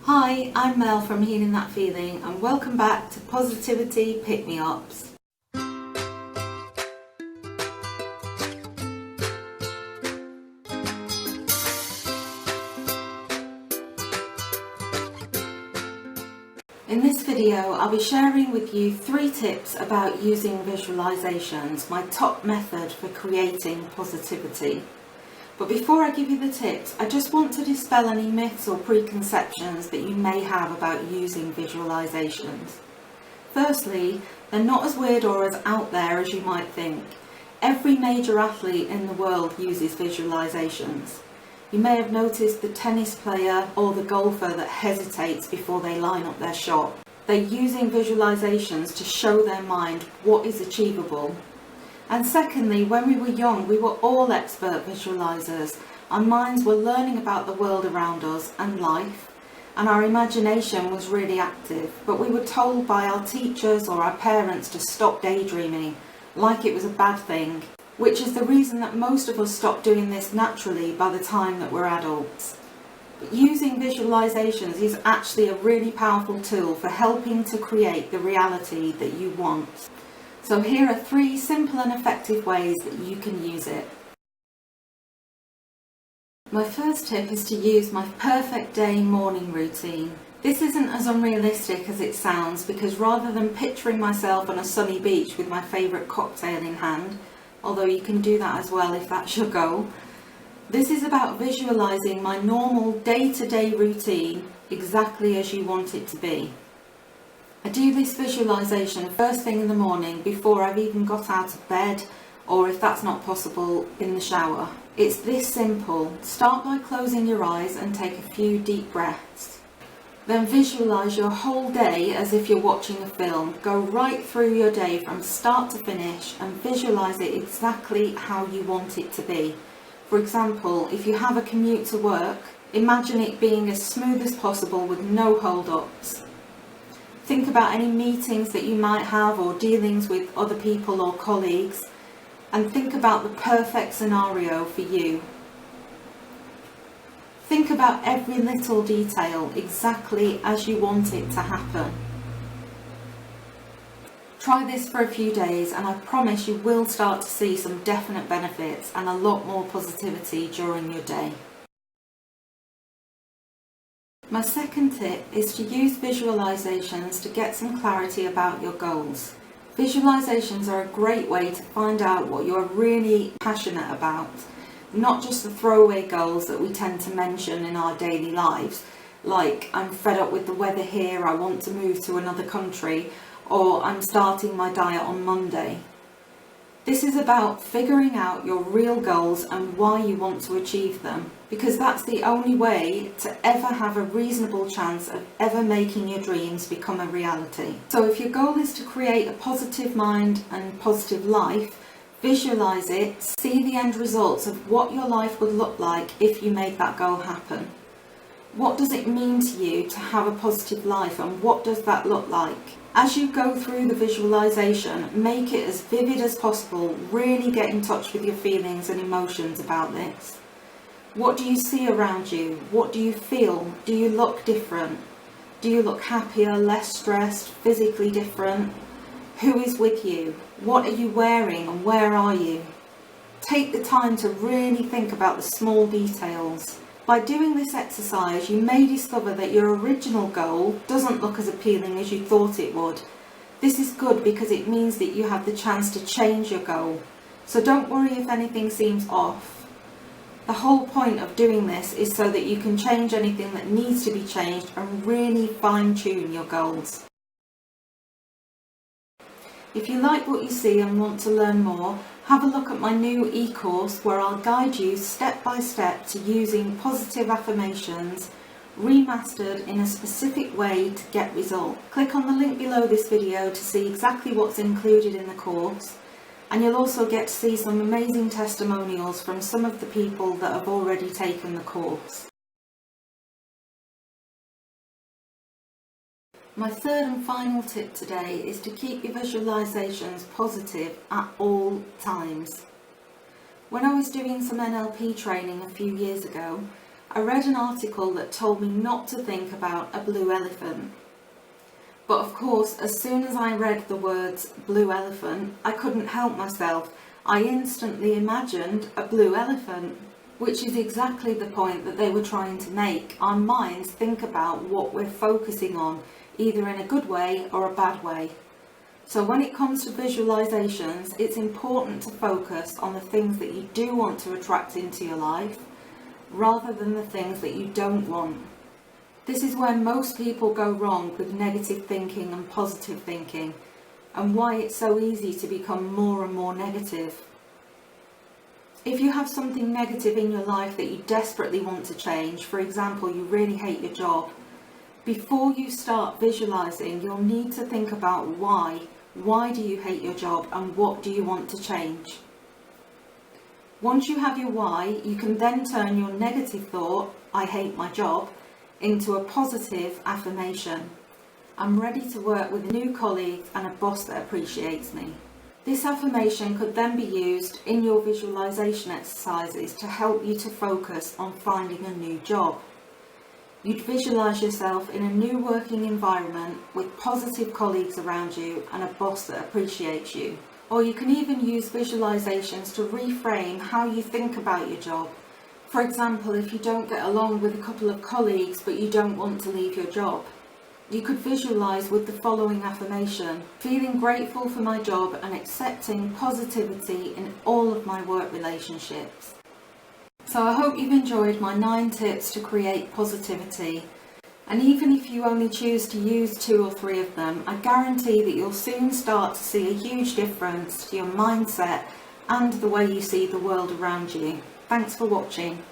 Hi, I'm Mel from Healing That Feeling and welcome back to Positivity Pick-Me-Ups. In this video, I'll be sharing with you 3 tips about using visualizations, my top method for creating positivity. But before I give you the tips, I just want to dispel any myths or preconceptions that you may have about using visualizations. Firstly, they're not as weird or as out there as you might think. Every major athlete in the world uses visualizations. You may have noticed the tennis player or the golfer that hesitates before they line up their shot. They're using visualizations to show their mind what is achievable. And secondly, when we were young, we were all expert visualizers. Our minds were learning about the world around us and life, and our imagination was really active. But we were told by our teachers or our parents to stop daydreaming, like it was a bad thing, which is the reason that most of us stop doing this naturally by the time that we're adults. But using visualizations is actually a really powerful tool for helping to create the reality that you want. So here are 3 simple and effective ways that you can use it. My first tip is to use my perfect day morning routine. This isn't as unrealistic as it sounds, because rather than picturing myself on a sunny beach with my favourite cocktail in hand, although you can do that as well if that's your goal, this is about visualising my normal day-to-day routine exactly as you want it to be. I do this visualisation first thing in the morning before I've even got out of bed, or if that's not possible, in the shower. It's this simple. Start by closing your eyes and take a few deep breaths. Then visualise your whole day as if you're watching a film. Go right through your day from start to finish and visualise it exactly how you want it to be. For example, if you have a commute to work, imagine it being as smooth as possible with no hold-ups. Think about any meetings that you might have or dealings with other people or colleagues, and think about the perfect scenario for you. Think about every little detail exactly as you want it to happen. Try this for a few days and I promise you will start to see some definite benefits and a lot more positivity during your day. My second tip is to use visualizations to get some clarity about your goals. Visualizations are a great way to find out what you're really passionate about, not just the throwaway goals that we tend to mention in our daily lives, like I'm fed up with the weather here, I want to move to another country, or I'm starting my diet on Monday. This is about figuring out your real goals and why you want to achieve them, because that's the only way to ever have a reasonable chance of ever making your dreams become a reality. So if your goal is to create a positive mind and positive life, visualize it, see the end results of what your life would look like if you made that goal happen. What does it mean to you to have a positive life, and what does that look like? As you go through the visualization, make it as vivid as possible. Really get in touch with your feelings and emotions about this. What do you see around you? What do you feel? Do you look different? Do you look happier, less stressed, physically different? Who is with you? What are you wearing and where are you? Take the time to really think about the small details. By doing this exercise, you may discover that your original goal doesn't look as appealing as you thought it would. This is good because it means that you have the chance to change your goal. So don't worry if anything seems off. The whole point of doing this is so that you can change anything that needs to be changed and really fine-tune your goals. If you like what you see and want to learn more, have a look at my new e-course where I'll guide you step by step to using positive affirmations remastered in a specific way to get results. Click on the link below this video to see exactly what's included in the course, and you'll also get to see some amazing testimonials from some of the people that have already taken the course. My third and final tip today is to keep your visualizations positive at all times. When I was doing some NLP training a few years ago, I read an article that told me not to think about a blue elephant. But of course, as soon as I read the words blue elephant, I couldn't help myself. I instantly imagined a blue elephant, which is exactly the point that they were trying to make. Our minds think about what we're focusing on, either in a good way or a bad way. So when it comes to visualizations, it's important to focus on the things that you do want to attract into your life, rather than the things that you don't want. This is where most people go wrong with negative thinking and positive thinking, and why it's so easy to become more and more negative. If you have something negative in your life that you desperately want to change, for example, you really hate your job, before you start visualizing, you'll need to think about why. Why do you hate your job, and what do you want to change? Once you have your why, you can then turn your negative thought, I hate my job, into a positive affirmation. I'm ready to work with a new colleague and a boss that appreciates me. This affirmation could then be used in your visualization exercises to help you to focus on finding a new job. You'd visualize yourself in a new working environment with positive colleagues around you and a boss that appreciates you. Or you can even use visualizations to reframe how you think about your job. For example, if you don't get along with a couple of colleagues but you don't want to leave your job, you could visualize with the following affirmation: feeling grateful for my job and accepting positivity in all of my work relationships. So I hope you've enjoyed my 9 tips to create positivity. And even if you only choose to use 2 or 3 of them, I guarantee that you'll soon start to see a huge difference to your mindset and the way you see the world around you. Thanks for watching.